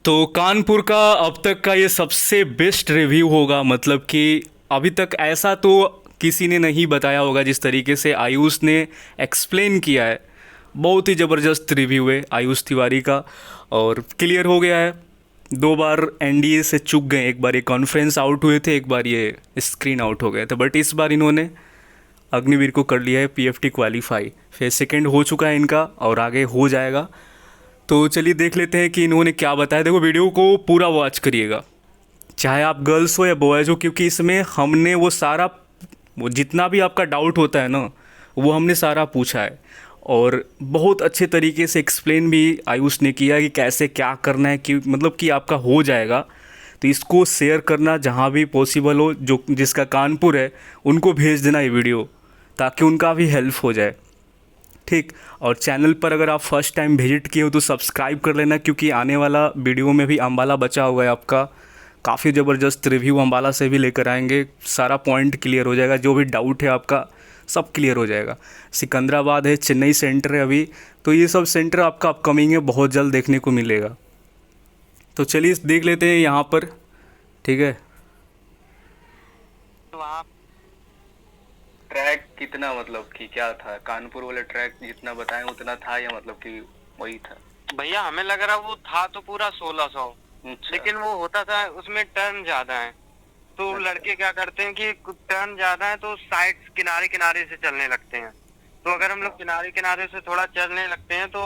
तो कानपुर का अब तक का ये सबसे बेस्ट रिव्यू होगा। मतलब कि अभी तक ऐसा तो किसी ने नहीं बताया होगा जिस तरीके से आयुष ने एक्सप्लेन किया है। बहुत ही ज़बरदस्त रिव्यू है आयुष तिवारी का और क्लियर हो गया है। दो बार एनडीए से चूक गए, एक बार ये कॉन्फ्रेंस आउट हुए थे, एक बार ये स्क्रीन आउट हो गए थे, बट इस बार इन्होंने अग्निवीर को कर लिया है पीएफटी क्वालिफाई। फिर सेकंड हो चुका है इनका और आगे हो जाएगा। तो चलिए देख लेते हैं कि इन्होंने क्या बताया। देखो वीडियो को पूरा वॉच करिएगा, चाहे आप गर्ल्स हो या बॉयज़ हो, क्योंकि इसमें हमने वो जितना भी आपका डाउट होता है ना, वो हमने सारा पूछा है और बहुत अच्छे तरीके से एक्सप्लेन भी आयुष ने किया कि कैसे क्या करना है, कि मतलब कि आपका हो जाएगा। तो इसको शेयर करना जहाँ भी पॉसिबल हो, जो जिसका कानपुर है उनको भेज देना ये वीडियो, ताकि उनका भी हेल्प हो जाए। ठीक। और चैनल पर अगर आप फर्स्ट टाइम विजिट किए हो तो सब्सक्राइब कर लेना, क्योंकि आने वाला वीडियो में भी अम्बाला बचा हुआ है आपका। काफ़ी ज़बरदस्त रिव्यू अम्बाला से भी लेकर आएंगे, सारा पॉइंट क्लियर हो जाएगा, जो भी डाउट है आपका सब क्लियर हो जाएगा। सिकंदराबाद है, चेन्नई सेंटर है अभी, तो ये सब सेंटर आपका अपकमिंग है, बहुत जल्द देखने को मिलेगा। तो चलिए देख लेते हैं यहाँ पर। ठीक है, तो आप ट्रैक कितना, मतलब कि क्या था? कानपुर वाले ट्रैक जितना बताएं उतना था या मतलब कि वही था? भैया हमें लग रहा वो था तो पूरा 1600, अच्छा। लेकिन वो होता था उसमें टर्न ज्यादा है। तो अच्छा। लड़के क्या करते हैं कि टर्न ज्यादा है तो साइड किनारे किनारे से चलने लगते हैं। तो अगर हम लोग किनारे किनारे से थोड़ा चलने लगते हैं तो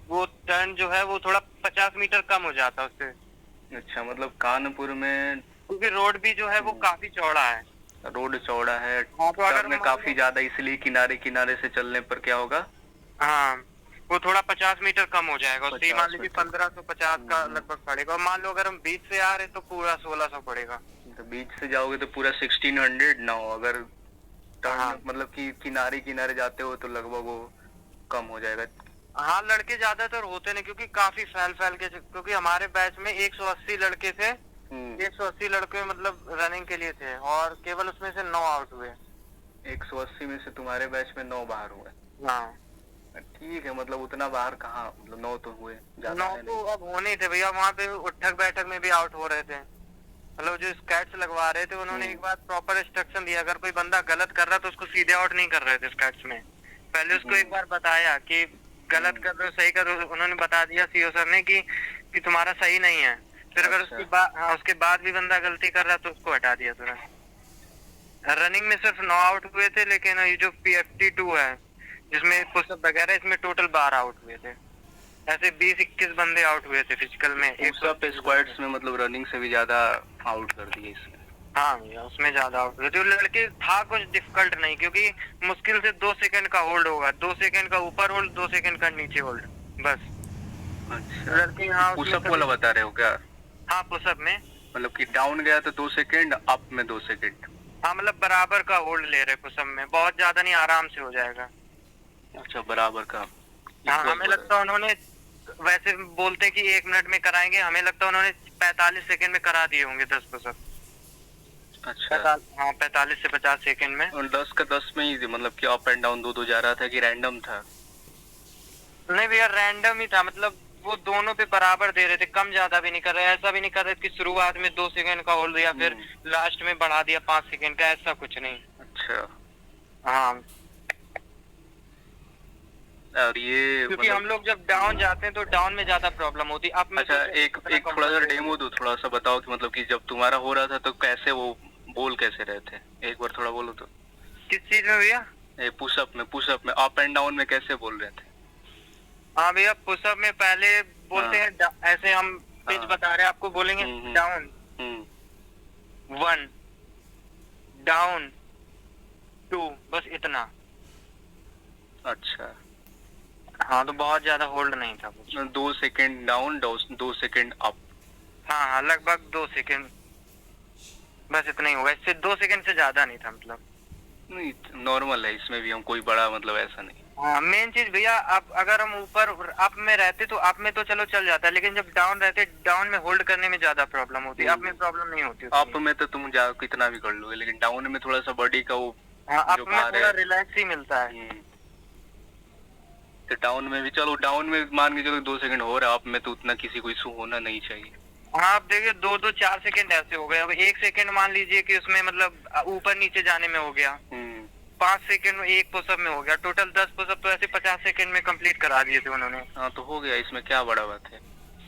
वो टर्न जो है वो थोड़ा 50 मीटर कम हो जाता है उससे। अच्छा, मतलब कानपुर में क्योंकि रोड भी जो है वो काफी चौड़ा है। रोड चौड़ा है, हाँ, तो अगर टर्न काफी ज्यादा, इसलिए किनारे किनारे से चलने पर क्या होगा? हाँ, वो थोड़ा 50 मीटर कम हो जाएगा उससे। 50 मान लीजिए मीटर। 1550 का लगभग पड़ेगा, और मान लो अगर हम बीच से आ रहे तो पूरा 1600 पड़ेगा। तो बीच से जाओगे तो पूरा 1600 ना हो, अगर टर्न हाँ। मतलब कि किनारे किनारे जाते हो तो लगभग वो कम हो जाएगा। हाँ, लड़के ज्यादातर होते नहीं, क्योंकि काफी फैल फैल के, क्योंकि हमारे बैच में 180 लड़के थे। 180 लड़के मतलब रनिंग के लिए थे, और केवल उसमें से 9 आउट हुए। 180 में से तुम्हारे बैच में 9 बाहर हुए? हाँ, ठीक है, मतलब उतना बाहर कहाँ, मतलब 9 तो हुए, ज्यादा 9 है तो नहीं। अब होने ही थे भैया। वहाँ पे उठक बैठक में भी आउट हो रहे थे। मतलब जो स्कैट्स लगवा रहे थे उन्होंने एक बार प्रॉपर इंस्ट्रक्शन दिया, अगर कोई बंदा गलत कर रहा तो उसको सीधे आउट नहीं कर रहे थे स्कैट्स में। पहले उसको एक बार बताया कि गलत कर रहे हो, सही कर रहे हो, उन्होंने बता दिया सीओ सर ने कि तुम्हारा सही नहीं है। फिर अगर अच्छा। उसके बाद भी बंदा गलती कर रहा तो उसको हटा दिया तुरंत। रनिंग में सिर्फ 9 आउट हुए थे, लेकिन ये जो PFT2 है जिसमें पुशअप वगैरह, इसमें टोटल 12 आउट हुए थे। ऐसे 20-21 बंदे आउट हुए थे फिजिकल में। पुशअप स्क्वाट्स में मतलब रनिंग से भी ज्यादा आउट कर दिए इसमें। हाँ भैया, उसमें ज्यादा आउट हुए थे। वो लड़के था कुछ डिफिकल्ट नहीं, क्योंकि मुश्किल से 2 सेकंड का होल्ड होगा, 2 सेकंड का ऊपर होल्ड, 2 सेकंड का नीचे होल्ड, बस। अच्छा, लड़के हाँ पुशअप वाला बता रहे हो क्या? हाँ, पुशअप में। मतलब कि डाउन गया तो 2 सेकंड, अप में 2 सेकंड। हाँ, मतलब बराबर का होल्ड ले रहे पुशअप में, बहुत ज्यादा नहीं, आराम से हो जाएगा। अच्छा, बराबर का। हाँ, हमें लगता है उन्होंने, वैसे बोलते कि 1 मिनट में कराएंगे, हमें लगता है उन्होंने 45 सेकंड में करा दिए होंगे 10 पुशअप। अच्छा। हाँ, 45 से 50 सेकंड में। और 10 का 10 में ही थी, मतलब कि अप एंड डाउन दो जा रहा था कि रैंडम था? नहीं भैया, रैंडम ही था। मतलब वो दोनों पे बराबर दे रहे थे, कम ज्यादा भी नहीं कर रहे। ऐसा भी नहीं कर रहे कि शुरुआत में 2 सेकंड का होल्ड दिया फिर लास्ट में बढ़ा दिया 5 सेकंड का, ऐसा कुछ नहीं। अच्छा। हाँ, और ये क्योंकि हम लोग जब डाउन जाते हैं तो डाउन में ज्यादा प्रॉब्लम होती है। अब अच्छा, एक थोड़ा सा डेमो दो, थोड़ा सा बताओ कि मतलब कि जब तुम्हारा हो रहा था तो कैसे वो बोल कैसे रहे थे, एक बार थोड़ा बोलो तो। किस चीज में भैया? पुशअप में अप एंड डाउन में कैसे बोल रहे थे? हाँ भैया, पुशअप में पहले बोलते हैं ऐसे, हम पिच बता रहे हैं आपको, बोलेंगे डाउन 1, डाउन 2, बस इतना। अच्छा। हाँ, तो बहुत ज्यादा होल्ड नहीं था कुछ। 2 सेकंड डाउन, 2 सेकंड अप। हाँ हाँ, लगभग 2 सेकंड, बस इतना ही होगा। इससे 2 सेकंड से ज्यादा नहीं था मतलब। नहीं, नॉर्मल है इसमें भी, हम कोई बड़ा मतलब ऐसा नहीं। हाँ, मेन चीज भैया, अब अगर हम ऊपर अप में रहते तो अप में तो चलो चल जाता है, लेकिन जब डाउन रहते, डाउन में होल्ड करने में ज्यादा प्रॉब्लम होती है। अप में प्रॉब्लम नहीं होती। अप में तो तुम कितना भी कर लोगे, लेकिन डाउन में थोड़ा सा बॉडी का वो हाँ, अप में थोड़ा रिलैक्स ही मिलता है। तो डाउन में भी चलो, डाउन में मान के चलो 2 सेकंड हो रहा है, आप में तो उतना किसी को इशू होना नहीं चाहिए। हाँ, आप देखिए 2-4 सेकंड ऐसे हो गए। अब 1 सेकंड मान लीजिए कि उसमें मतलब ऊपर नीचे जाने में हो गया, 5 सेकंड में एक पुशअप में हो गया, टोटल 10 पुशअप तो ऐसे 50 सेकंड में कंप्लीट करा दिए थे उन्होंने। हाँ तो हो गया, इसमें क्या बड़ा बात है।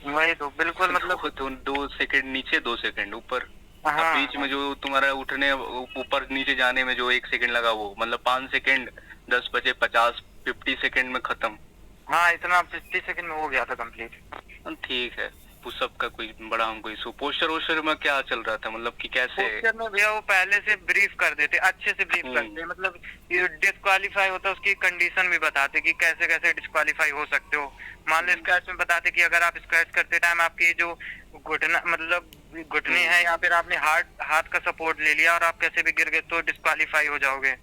वही तो बिल्कुल मतलब। तो 2 सेकंड नीचे 2 सेकंड ऊपर। हाँ, अब बीच में जो तुम्हारा उठने ऊपर नीचे जाने में जो 1 सेकंड लगा, वो मतलब 5 सेकंड, 10 बचे 50, 50 सेकंड में खत्म। हाँ, इतना 50 सेकंड में हो गया था कंप्लीट। ठीक है, पुशअप का कोई बड़ा हमको इशू। पोस्टर वोस्टर में क्या चल रहा था, मतलब कि कैसे? पोस्टर में भैया वो पहले से ब्रीफ कर देते, अच्छे से ब्रीफ करते, मतलब डिस्क्वालीफाई होता है उसकी कंडीशन भी बताते कि कैसे कैसे डिस्क्वालीफाई हो सकते हो। मान लो स्क्रैच में बताते कि अगर आप स्क्रैच करते टाइम आपकी जो घुटना मतलब घुटने हैं या फिर आपने हाथ का सपोर्ट ले लिया और आप कैसे भी गिर गए तो डिस्क्वालीफाई हो जाओगे।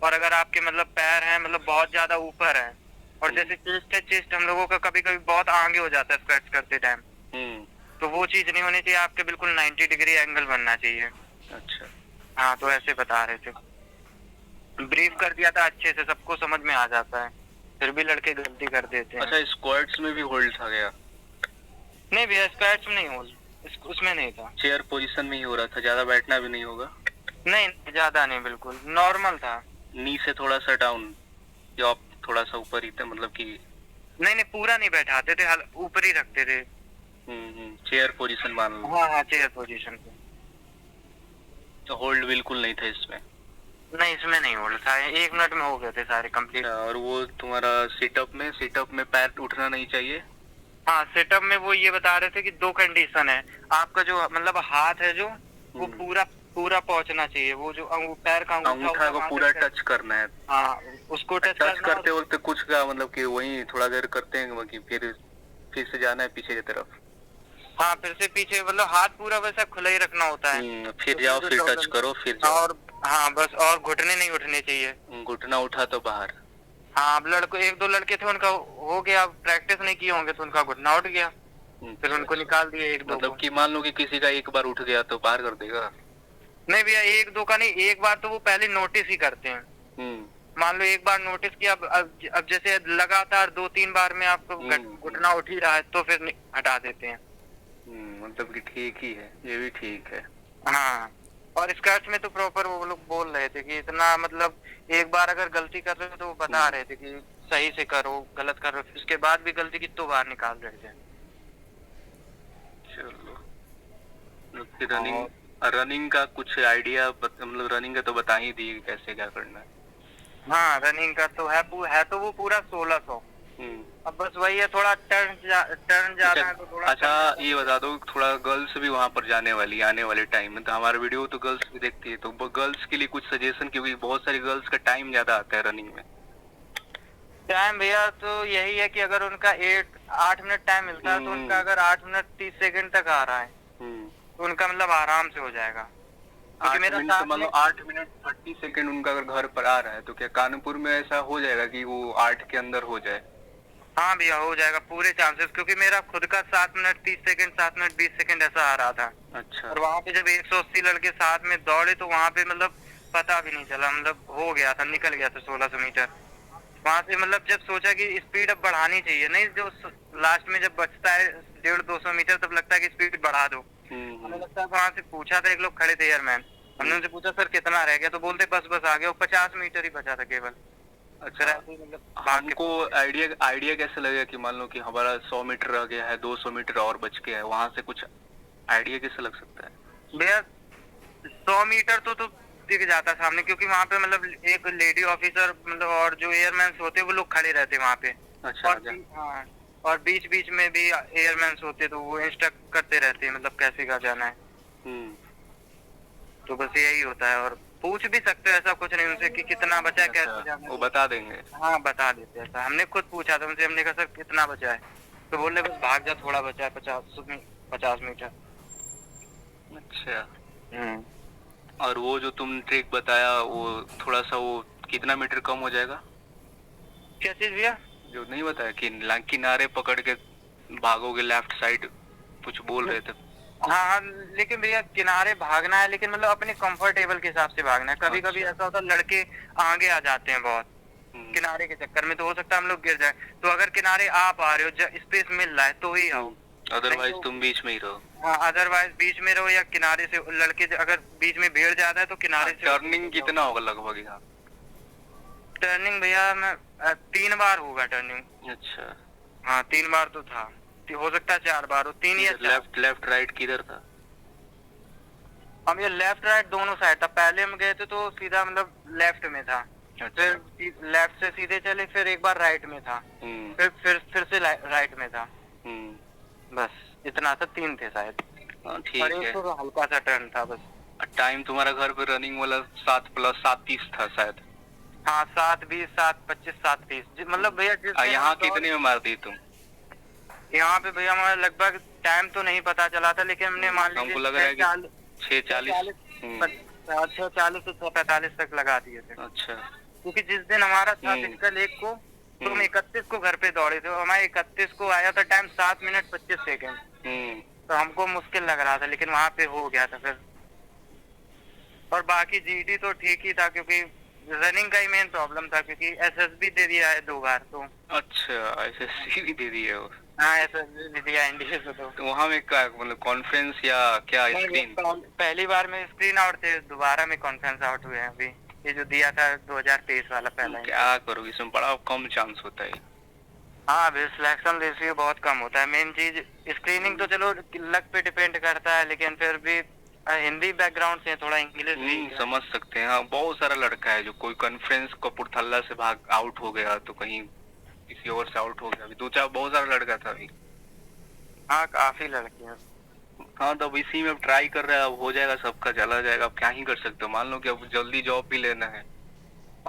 और अगर आपके मतलब पैर हैं मतलब बहुत ज्यादा ऊपर है, और जैसे चेस्ट है, चेस्ट हम लोगों का कभी कभी बहुत आगे हो जाता है स्क्वैट करते टाइम, तो वो चीज नहीं होनी चाहिए, आपके बिल्कुल 90 डिग्री एंगल बनना चाहिए। अच्छा। हाँ, तो ऐसे बता रहे थे, ब्रीफ कर दिया था अच्छे से, सबको समझ में आ जाता है, फिर भी लड़के गलती कर देते हैं। अच्छा, स्क्वाट्स में भी होल्ड था गया? नहीं भैया, स्क्वैट्स में नहीं होल्ड, उसमें नहीं था। चेयर पोजीशन में ही हो रहा था, ज्यादा बैठना भी नहीं होगा? नहीं, ज्यादा नहीं, बिल्कुल नॉर्मल था। नी से थोड़ा सा डाउन या आप थोड़ा सा ऊपर ही थे, मतलब कि? नहीं, पूरा नहीं बैठाते थे, ऊपर ही रखते थे। चेयर पोजीशन मान लो। हाँ हाँ, चेयर पोजीशन पे। तो होल्ड बिल्कुल नहीं था इसमें? नहीं, इसमें नहीं होल्ड था, 1 मिनट में हो गए थे सारे कंप्लीट। और वो तुम्हारा सिटअप में पैर उठना नहीं चाहिए? हाँ, सेटअप में वो ये बता रहे थे कि 2 कंडीशन है, आपका जो मतलब हाथ है जो वो पूरा पहुंचना चाहिए, वो जो पैर का अंगूठा को पूरा टच करना है। हाँ, उसको टच करते वक्त कुछ का मतलब कि वही थोड़ा देर करते हैं कि फिर से जाना है पीछे की तरफ? हाँ, फिर से पीछे, मतलब हाथ पूरा वैसा खुला ही रखना होता है। फिर जाओ, फिर टच करो, फिर जाओ। और हाँ बस, और घुटने नहीं उठने चाहिए। घुटना उठा तो बाहर। हाँ, अब 1-2 लड़के थे, उनका हो गया, प्रैक्टिस नहीं किए होंगे तो उनका घुटना उठ गया, फिर उनको निकाल दिया 1-2। मतलब कि मान लो कि किसी का एक बार उठ गया तो बाहर कर देगा? नहीं भैया, 1-2 का नहीं, एक बार तो वो पहले नोटिस ही करते हैं। मान लो एक बार नोटिस किया, अब जैसे लगातार 2-3 बार में आपको घुटना उठ ही रहा है तो फिर हटा देते हैं। मतलब कि ठीक ही है, ये भी ठीक है। हाँ, और स्क्रैच में तो प्रॉपर वो लोग बोल रहे थे कि इतना मतलब एक बार अगर गलती कर रहे हो तो वो बता रहे थे कि सही से करो, गलत कर रहे हो, उसके बाद भी गलती की तो बाहर निकाल रहे थे। चलो, रनिंग का कुछ आइडिया, मतलब रनिंग का तो बता ही दिए कैसे क्या करना है। हाँ, रनिंग का तो है तो वो पूरा 1600। अब बस वही है, थोड़ा टर्न ज्यादा है तो थोड़ा। अच्छा, ये बता दो, थोड़ा गर्ल्स भी वहाँ पर जाने वाली आने वाले टाइम में, तो हमारा वीडियो तो गर्ल्स भी देखती है, तो गर्ल्स के लिए कुछ सजेशन, क्योंकि बहुत सारी गर्ल्स का टाइम ज्यादा आता है रनिंग में। टाइम भैया तो यही है कि अगर उनका 8 मिनट टाइम मिलता है तो उनका अगर 8 मिनट 30 सेकंड तक आ रहा है तो उनका मतलब आराम से हो जाएगा। 8 मिनट तो मतलब 8 मिनट 30 सेकंड उनका अगर घर पर आ रहा है, तो क्या कानपुर में ऐसा हो जाएगा कि वो 8 के अंदर हो जाए? हाँ भैया, हो जाएगा, पूरे चांसेस, क्योंकि मेरा खुद का 7 मिनट 30 सेकंड 7 मिनट 20 सेकंड ऐसा आ रहा था। अच्छा। और वहाँ पे जब 180 लड़के साथ में दौड़े तो वहाँ पे मतलब पता भी नहीं चला, मतलब हो गया था, निकल गया था 1600 मीटर वहाँ से। मतलब जब सोचा कि स्पीड अब बढ़ानी चाहिए, नहीं जो लास्ट में जब बचता है 150-200 मीटर तब लगता है कि स्पीड बढ़ा दो। हमें लगता है, वहाँ से पूछा था, एक लोग खड़े थे एयरमैन, हमने उनसे पूछा सर कितना रह गया, तो बोलते बस आ गया, 50 मीटर ही बचा था केवल। अच्छा, हमको आइडिया कैसे लगेगा कि मान लो कि हमारा 100 मीटर रह गया है, 200 मीटर और बच गया है, वहाँ से कुछ आइडिया कैसे लग सकता है? भैया 100 मीटर तो दिख जाता सामने, क्योंकि वहाँ पे मतलब एक लेडी ऑफिसर मतलब और जो एयरमैन होते वो लोग खड़े रहते वहाँ पे। अच्छा, हाँ, और बीच में भी एयरमैन होते तो वो इंस्ट्रक्ट करते रहते हैं मतलब कैसे का जाना है। तो बस यही होता है, और पूछ भी सकते हो, ऐसा कुछ नहीं उनसे कि कितना बचा है, कैसे जाना है, वो बता देंगे। हाँ, बता देते हैं। ऐसा हमने खुद पूछा था उनसे, हमने कहा सर कितना बचा है, तो बोले बस भाग जा, थोड़ा बचा है 50 मीटर। अच्छा। और वो जो तुम ट्रिक बताया, वो थोड़ा सा, वो कितना मीटर कम हो जाएगा? क्या चीज भैया? जो नहीं बताया कि किनारे पकड़ के भागोगे लेफ्ट साइड, कुछ बोल रहे थे। हाँ, लेकिन भैया किनारे भागना है, लेकिन मतलब अपने कंफर्टेबल के हिसाब से भागना है। कभी कभी ऐसा होता है लड़के आगे आ जाते हैं बहुत, किनारे के चक्कर में, तो हो सकता है हम लोग गिर जाए। तो अगर किनारे आ पा रहे हो, स्पेस मिल रहा है तो ही आओ, अदरवाइज नहीं तो- तुम बीच में ही रहो। हाँ, अदरवाइज बीच में रहो या किनारे से लड़के अगर बीच में भीड़ ज्यादा है तो किनारे से। टर्निंग कितना होगा लगभग यहाँ? टर्निंग भैया मैं 3 बार होगा टर्निंग। अच्छा, हाँ 3 बार तो था, हो सकता है 4 बार हो, 3 या 4। लेफ्ट लेफ्ट राइट किधर था? हम ये लेफ्ट राइट दोनों साइड था। पहले हम गए थे तो सीधा मतलब लेफ्ट में था, अच्छा। फिर लेफ्ट से सीधे चले, फिर एक बार राइट में था, फिर से राइट में था। बस इतना था, 3 थे शायद। हाँ ठीक और है। एक तो हल्का सा टर्न था बस। टाइम तुम्हारा घर पे रनिंग वाला 7+7:30 था शायद। हाँ 7:20, 7:25, 7:30, मतलब भैया यहाँ कितने में मार दी तुम? यहाँ पे भैया हमारा लगभग टाइम तो नहीं पता चला था, लेकिन हमने मान लीजिए हमको लग रहा है कि 6:40 6:40 से 6:45 तक लगा दिए थे। अच्छा, क्योंकि जिस दिन हमारा था फिजिकल 1 को, तो हम 31 को घर पे दौड़े थे, हमारे 31 को आया था टाइम 7 मिनट 25 सेकेंड। तो हमको मुश्किल लग रहा था, लेकिन वहाँ पे हो गया था फिर। और बाकी जीडी तो ठीक ही था, क्योंकि रनिंग का ही मेन प्रॉब्लम था, क्योंकि एसएसबी दे दिया है 2 बार तो। अच्छा, एसएससी भी दे दी है वो? हाँ एसएसबी दे दिया एनडीए से। तो वहाँ में क्या मतलब कॉन्फ्रेंस या क्या स्क्रीन? पहली बार में स्क्रीन आउट थे, दोबारा में कॉन्फ्रेंस आउट हुए हैं अभी। ये जो दिया था 2023 वाला पहला। क्या करोगे, इसमें बड़ा कम चांस होता है। हाँ अभी सिलेक्शन रेशियो बहुत कम होता है। मेन चीज स्क्रीनिंग तो चलो लक पे डिपेंड करता है, लेकिन फिर भी हिंदी बैकग्राउंड से थोड़ा इंग्लिश भी समझ सकते हैं। हाँ, बहुत सारा लड़का है जो कोई कॉन्फ्रेंस कपूरथला से भाग आउट हो गया, तो कहीं किसी और से आउट हो गया। अभी 2-4 बहुत सारा लड़का था अभी। हाँ काफी लड़के हैं। हाँ तो अब इसी में अब ट्राई कर रहे हैं, अब हो जाएगा, सबका चला जाएगा। अब क्या ही कर सकते हो, मान लो कि अब जल्दी जॉब भी लेना है।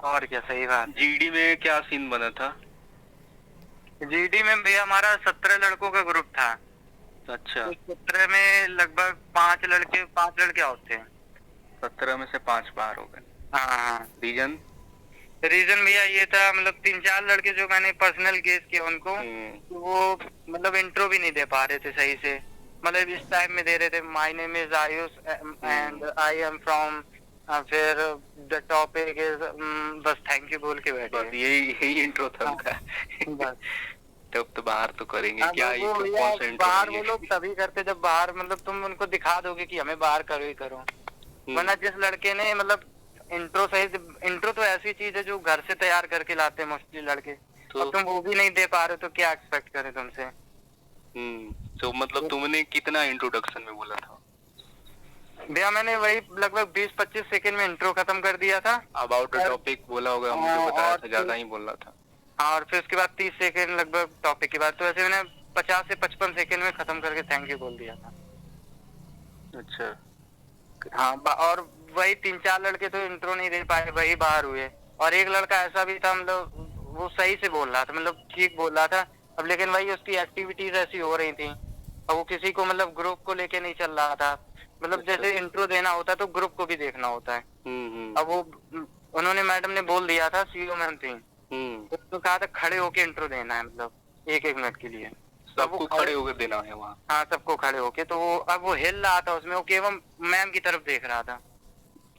और क्या, सही बात। जीडी में क्या सीन बना था? जीडी में भैया हमारा 17 लड़कों का ग्रुप था। अच्छा, तो 17 में लगभग 5 लड़के आउट थे। 17 में से 5 बाहर हो गए। हाँ। रीजन भैया ये था, मतलब 3-4 लड़के जो मैंने पर्सनल गेस किया उनको, तो वो मतलब इंट्रो भी नहीं दे पा रहे थे सही से। मतलब इस टाइम में दे रहे थे, my name is Ayush and I am from, फिर द टॉपिक इज, बस थैंक यू बोल के बैठे। बस यही इंट्रो था उनका। बस तब तो बाहर तो करेंगे क्या? वो बाहर वो लोग तभी करते जब बाहर मतलब तुम उनको दिखा दोगे कि हमें बाहर करो ही करो। वरना जिस लड़के ने मतलब इंट्रो तो ऐसी चीज है जो घर से तैयार करके लाते हैं मोस्टली लड़के, तो तुम वो भी नहीं दे पा रहे तो क्या एक्सपेक्ट करें तुमसे। तो मतलब तुमने कितना इंट्रोडक्शन में बोला था? भैया मैंने वही लगभग 20-25 सेकंड में इंट्रो खत्म कर दिया था। अबाउट द टॉपिक बोला होगा, मुझे बताया था, ज्यादा ही बोलना था। हाँ, और फिर उसके बाद 30 सेकंड लगभग टॉपिक के बाद, तो ऐसे मैंने 50 से 55 सेकंड में खत्म करके थैंक यू बोल दिया था। अच्छा। हाँ, और वही 3-4 लड़के तो इंट्रो नहीं दे पाए, वही बाहर हुए। और एक लड़का ऐसा भी था, मतलब वो सही से बोल रहा था, मतलब ठीक बोल रहा था, अब लेकिन वही उसकी एक्टिविटीज ऐसी हो रही थी, और वो किसी को मतलब ग्रुप को लेके नहीं चल रहा था। मतलब जैसे इंट्रो देना होता है तो ग्रुप को भी देखना होता है। अब वो उन्होंने, मैडम ने बोल दिया था, सीईओ मैम थी, तो कहा था खड़े होके इंट्रो देना है, मतलब 1-1 मिनट के लिए सबको खड़े होकर देना है वहाँ। हाँ सबको खड़े होके। तो वो अब वो हिल रहा था उसमें, वो केवल मैम की तरफ देख रहा था।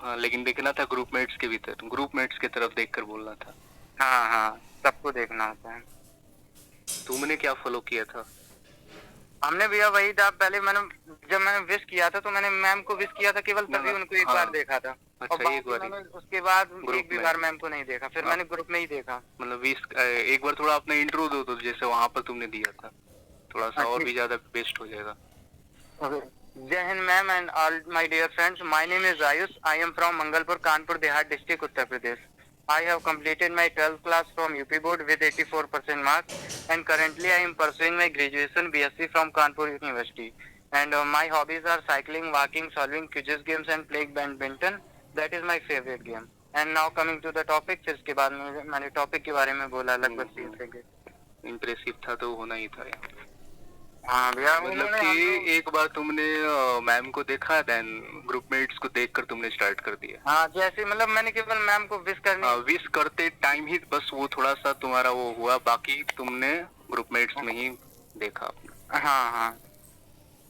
हाँ, लेकिन देखना था ग्रुप मेट्स के भीतर, ग्रुप मेट्स की तरफ देखकर बोलना था। हाँ सबको देखना होता है। तुमने क्या फॉलो किया था? हमने भैया वही था, पहले जब मैंने विश किया था तो मैंने मैम को विश किया था केवल, तभी उनको एक बार देखा था। अच्छा, और एक बार मैंने उसके बाद एक भी बार मैम को नहीं देखा, फिर मैंने ग्रुप में ही देखा। मतलब एक बार थोड़ा अपना इंट्रो दो, तो जैसे वहाँ पर तुमने दिया था, थोड़ा सा और भी ज्यादा बेस्ट हो जाएगा। जय हिंद ma'am and all my dear friends, my name is Ayush, I am from Mangalpur, Kanpur Dehat district, Uttar Pradesh. I have completed my 12th class from UP board with 84% marks, and currently I am pursuing my graduation BSc from Kanpur University. And my hobbies are cycling, walking, solving quizzes games and playing badminton. That is my favorite game. And now coming to the topic, फिर इसके बाद मैंने topic के बारे में बोला लगभग 3 second. Impressive था तो होना ही था यार। हाँ भैया, मतलब कि एक बार तुमने मैम को देखा, देन ग्रुपमेट्स को देखकर तुमने स्टार्ट कर दिया। हाँ जैसे मतलब मैंने केवल मैम को विश करते टाइम ही बस वो थोड़ा सा तुम्हारा वो हुआ, बाकी तुमने ग्रुपमेट्स में ही देखा। हाँ।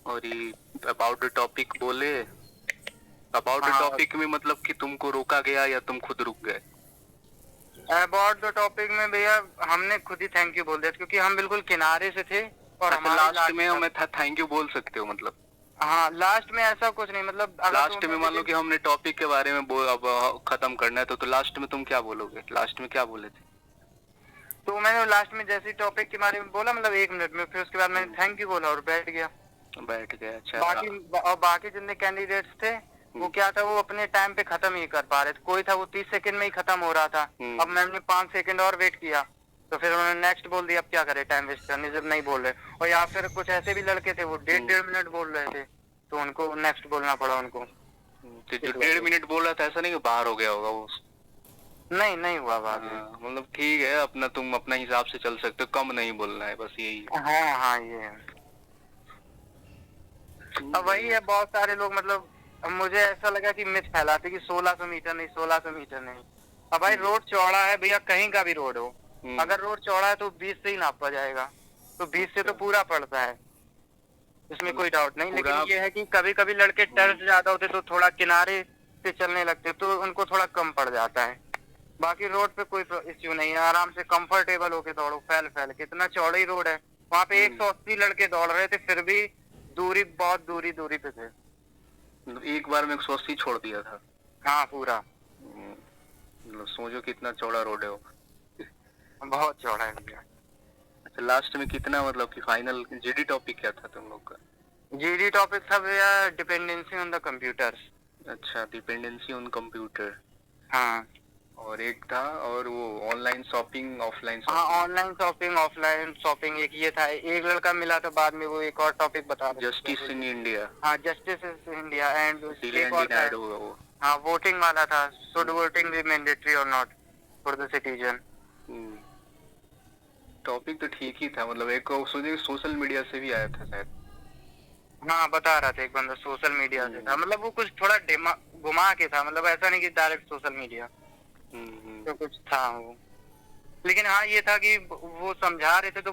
और ये अबाउट द टॉपिक बोले, अबाउट द टॉपिक में मतलब कि तुमको रोका गया या तुम खुद रुक गए? अबाउट द टॉपिक में भैया हमने खुद ही थैंक यू बोल दिया क्योंकि हम बिल्कुल किनारे से थे और अच्छा, हमारे लास्ट में हमें थैंक यू बोल सकते हो मतलब? हाँ लास्ट में ऐसा कुछ नहीं, मतलब अगर लास्ट तुम में मान लो कि हमने टॉपिक के बारे में अब खत्म करना है तो लास्ट में तुम क्या बोलोगे? लास्ट में क्या बोले थे? तो मैंने लास्ट में जैसे टॉपिक के बारे में बोला मतलब 1 मिनट में, फिर उसके बाद मैंने थैंक यू बोला और बैठ गया। बैठ गए, अच्छा। बाकी जितने कैंडिडेट्स थे वो क्या था, वो अपने टाइम पे खत्म ही कर पा रहे थे। कोई था वो 30 सेकंड में ही खत्म हो रहा था। अब मैंने 5 सेकंड और वेट किया तो फिर उन्होंने नेक्स्ट बोल दिया। अब क्या करे टाइम वेस्ट करने जब नहीं बोल रहे। और या फिर कुछ ऐसे भी लड़के थे वो 1.5 मिनट बोल रहे थे तो उनको नेक्स्ट बोलना पड़ा उनको। तो जो 1.5 मिनट बोल रहा था ऐसा नहीं कि बाहर हो गया होगा वो? नहीं हुआ बात। मतलब ठीक है, अपना तुम अपना हिसाब से चल सकते हो, कम नहीं बोलना है, बस यही है। हाँ ये है। अब वही है, बहुत सारे लोग मतलब अब मुझे ऐसा लगा कि मिथ फैलाते कि 1600 मीटर नहीं 1600 मीटर नहीं। अब भाई रोड चौड़ा है भैया, कहीं का भी रोड हो, अगर रोड चौड़ा है तो 20 से ही नापा जाएगा, तो 20 से तो पूरा पड़ता है, इसमें कोई डाउट नहीं। लेकिन ये है कि कभी कभी लड़के टर्फ ज्यादा होते तो थोड़ा किनारे से चलने लगते तो उनको थोड़ा कम पड़ जाता है। बाकी रोड पे कोई इश्यू नहीं है, आराम से कंफर्टेबल होके दौड़ो फैल के। इतना चौड़ा ही रोड है, वहाँ पे 180 लड़के दौड़ रहे थे फिर भी दूरी बहुत दूरी पे थे। एक बार में 180 छोड़ दिया था? हाँ पूरा। सोचो कितना चौड़ा रोड है वो। बहुत चौड़ा है भैया। अच्छा, लास्ट में कितना मतलब कि फाइनल जीडी टॉपिक क्या था तुम लोग का? जीडी टॉपिक था भैया डिपेंडेंसी ऑन द कंप्यूटर्स। अच्छा, डिपेंडेंसी ऑन कंप्यूटर। हाँ। और एक था और वो ऑनलाइन शॉपिंग ऑफलाइन हाँ ऑनलाइन शॉपिंग ऑफलाइन शॉपिंग एक ये था। एक लड़का मिला था बाद में, वो एक और टॉपिक बता रहा था, जस्टिस इन इंडिया। हाँ जस्टिस इन इंडिया एंड वो। हाँ वोटिंग वाला था, शुड वोटिंग बी मैंडेटरी और not for the citizen. Topic तो ठीक ही था, मतलब एक सोशल मीडिया से भी आया था शायद। हाँ बता रहा था एक बंदा सोशल मीडिया से था, मतलब वो कुछ थोड़ा घुमा के था, मतलब ऐसा नहीं कि डायरेक्ट सोशल मीडिया तो कुछ था वो। लेकिन हाँ ये था कि वो समझा रहे थे तो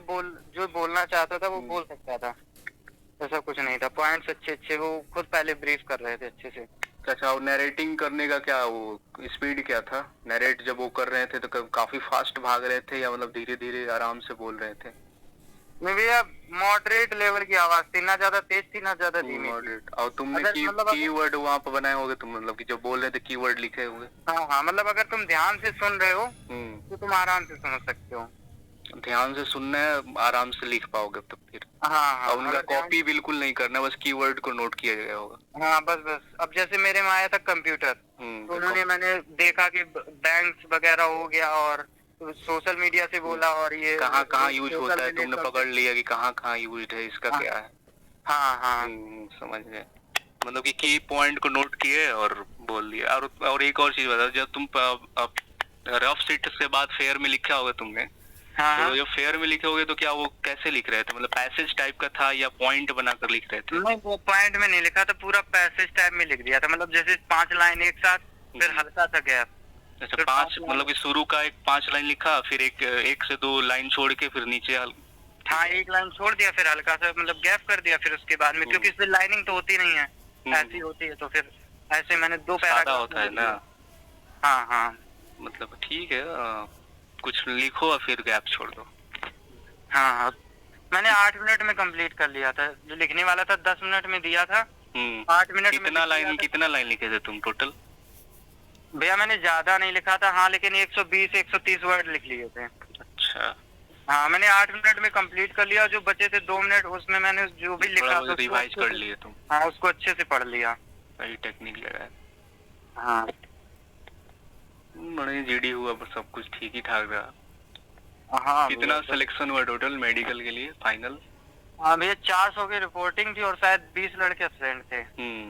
जो बोलना चाहता था वो बोल सकता था, ऐसा कुछ नहीं था। पॉइंट्स अच्छे वो खुद पहले ब्रीफ कर रहे थे अच्छे से। अच्छा, और नैरेटिंग करने का क्या वो स्पीड क्या था? नैरेट जब वो कर रहे थे तो काफी फास्ट भाग रहे थे या मतलब धीरे धीरे आराम से बोल रहे थे? भैया मॉडरेट लेवल की आवाज थी, ना ज्यादा तेज थी ना ज्यादा धीमी। मॉडरेट। और तुमने कीवर्ड वहाँ पर बनाए होंगे तुम, मतलब कि जब बोल रहे थे कीवर्ड लिखे हुए? हाँ मतलब अगर तुम ध्यान से सुन रहे हो तो तुम आराम से समझ सकते हो। ध्यान से सुनना है, आराम से लिख पाओगे तो फिर। हाँ और उनका कॉपी बिल्कुल नहीं करना, बस कीवर्ड को नोट किया गया होगा। हाँ बस। अब जैसे मेरे में आया था कंप्यूटर, तो उन्होंने मैंने देखा कि बैंक्स वगैरह हो गया और सोशल मीडिया से बोला और ये कहाँ यूज होता है, तुमने पकड़ लिया कि कहाँ यूज है, इसका क्या है। हाँ समझ गए, मतलब कि की पॉइंट को नोट किए और बोल दिया। और एक और चीज बताओ, जब तुम रफ सीट से बाद फेयर में लिखा होगा तुमने, तो जब फेयर में लिखे होगे तो क्या वो कैसे लिख रहे थे, मतलब पैसेज टाइप का था या पॉइंट बनाकर लिख रहे थे? नहीं वो पॉइंट में नहीं लिखा था, पूरा पैसेज टाइप में लिख दिया था, मतलब जैसे 5 लाइन एक साथ फिर हल्का सा गैप। अच्छा, 5 मतलब कि शुरू का 5 लाइन लिखा, फिर एक से 2 लाइन छोड़ के फिर नीचे हाँ 1 लाइन छोड़ दिया, फिर हल्का सा मतलब गैप कर दिया, फिर उसके बाद में क्योंकि इसमें लाइनिंग तो होती नहीं है, ऐसी होती है, तो फिर ऐसे मैंने 2 पैराग्राफ होता है ना। हाँ मतलब ठीक है, कुछ लिखो और फिर गैप छोड़ दो। हाँ मैंने 8 मिनट में कंप्लीट कर लिया था, जो लिखने वाला था 10 मिनट में दिया था। 8 मिनट में कितना लाइन लिखे थे तुम टोटल? भैया मैंने ज्यादा नहीं लिखा था, हाँ लेकिन 120-130 वर्ड लिख लिए थे। अच्छा। हाँ मैंने 8 मिनट में कंप्लीट कर लिया, जो बचे थे 2 मिनट उसमें मैंने जो भी लिखा था रिवाइज कर लिए तुम? हाँ उसको अच्छे से पढ़ लिया। वही टेक्निक लगा। हाँ बड़े जीडी हुआ, सब कुछ ठीक ही ठाक रहा। हाँ कितना सिलेक्शन हुआ टोटल मेडिकल के लिए फाइनल? हाँ भैया 400 की रिपोर्टिंग थी और शायद 20 लड़के अब्सेंट थे।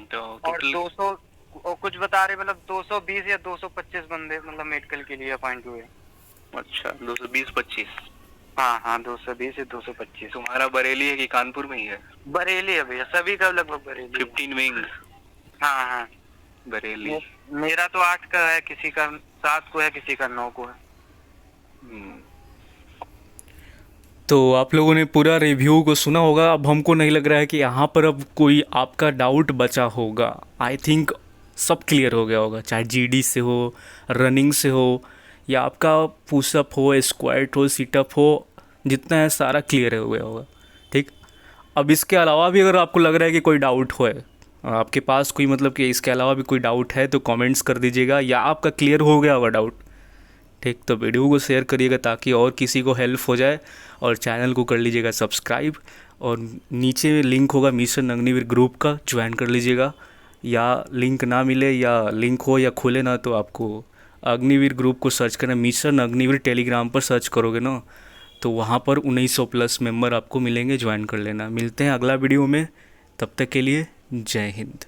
तो और 200 और कुछ बता रहे, मतलब 220 या 225 बंदे मतलब मेडिकल के लिए अपॉइंट हुए। अच्छा, 220-25? हाँ 220 या 225। तुम्हारा बरेली है कि कानपुर में ही है? बरेली है भैया, सभी का लगभग बरेली। 15 विंग? हाँ बरेली। मेरा तो 8 का है, किसी का 7 को है, किसी का 9 को है। तो आप लोगों ने पूरा रिव्यू को सुना होगा। अब हमको नहीं लग रहा है कि यहाँ पर अब कोई आपका डाउट बचा होगा। आई थिंक सब क्लियर हो गया होगा, चाहे जीडी से हो, रनिंग से हो या आपका पुशअप हो, स्क्वाट हो, सीटअप हो, जितना है सारा क्लियर हो गया होगा। ठीक, अब इसके अलावा भी अगर आपको लग रहा है कि कोई डाउट हो, आपके पास कोई मतलब कि इसके अलावा भी कोई डाउट है तो कमेंट्स कर दीजिएगा, या आपका क्लियर हो गया होगा डाउट। ठीक, तो वीडियो को शेयर करिएगा ताकि और किसी को हेल्प हो जाए, और चैनल को कर लीजिएगा सब्सक्राइब, और नीचे लिंक होगा मिशन अग्निवीर ग्रुप का, ज्वाइन कर लीजिएगा। या लिंक ना मिले या लिंक हो या खुले ना, तो आपको अग्निवीर ग्रुप को सर्च करना, मिशन अग्निवीर टेलीग्राम पर सर्च करोगे ना तो वहाँ पर 1900+ मेंबर आपको मिलेंगे, ज्वाइन कर लेना। मिलते हैं अगला वीडियो में, तब तक के लिए जय हिंद।